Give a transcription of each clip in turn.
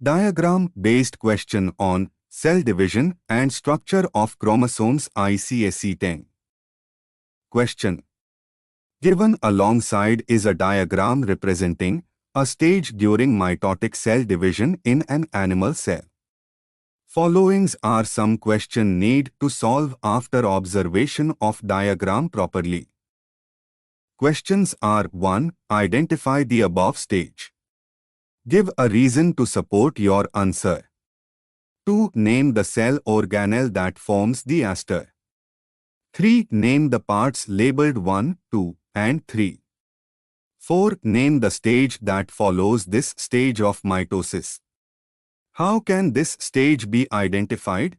Diagram-based question on cell division and structure of chromosomes ICSE 10. Question. Given alongside is a diagram representing a stage during mitotic cell division in an animal cell. Followings are some question need to solve after observation of diagram properly. Questions are 1. Identify the above stage. Give a reason to support your answer. 2. Name the cell organelle that forms the aster. 3. Name the parts labeled 1, 2, and 3. 4. Name the stage that follows this stage of mitosis. How can this stage be identified?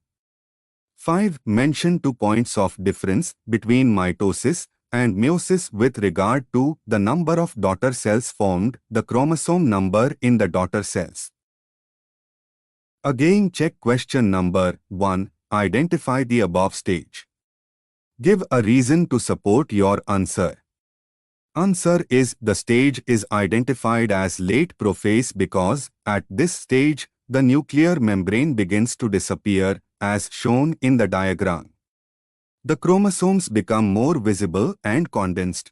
5. Mention 2 points of difference between mitosis and meiosis with regard to the number of daughter cells formed, the chromosome number in the daughter cells. Again, check question number 1. Identify the above stage. Give a reason to support your answer. Answer is the stage is identified as late prophase because at this stage the nuclear membrane begins to disappear as shown in the diagram. The chromosomes become more visible and condensed.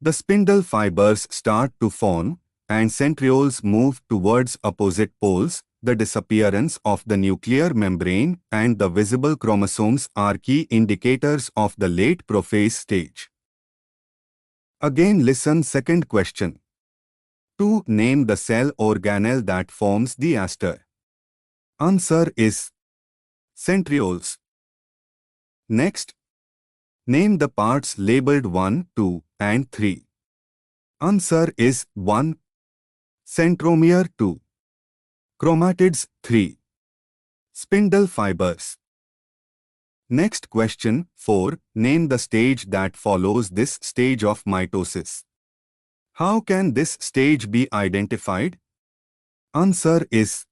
The spindle fibers start to form and centrioles move towards opposite poles. The disappearance of the nuclear membrane and the visible chromosomes are key indicators of the late prophase stage. Again, listen second question. 2. Name the cell organelle that forms the aster. Answer is centrioles. Next, name the parts labeled 1, 2, and 3. Answer is 1. Centromere 2. Chromatids 3. Spindle fibers. Next question 4. Name the stage that follows this stage of mitosis. How can this stage be identified? Answer is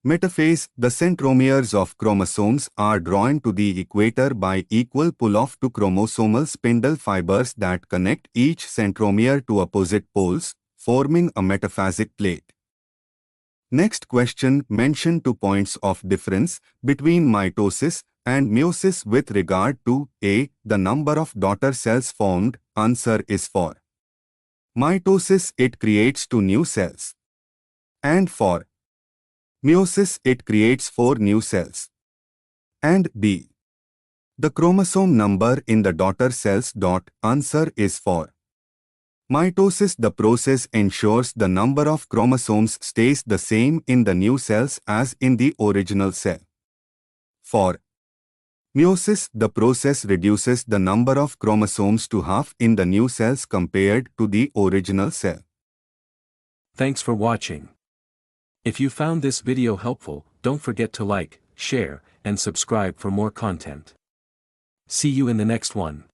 metaphase. The centromeres of chromosomes are drawn to the equator by equal pull-off to chromosomal spindle fibers that connect each centromere to opposite poles, forming a metaphasic plate. Next question. Mention 2 points of difference between mitosis and meiosis with regard to A. The number of daughter cells formed. Answer is for mitosis it creates 2 new cells. And for meiosis it creates 4 new cells. And B. The chromosome number in the daughter cells. Answer is for mitosis. The process ensures the number of chromosomes stays the same in the new cells as in the original cell. For meiosis, the process reduces the number of chromosomes to half in the new cells compared to the original cell. Thanks for watching. If you found this video helpful, don't forget to like, share, and subscribe for more content. See you in the next one.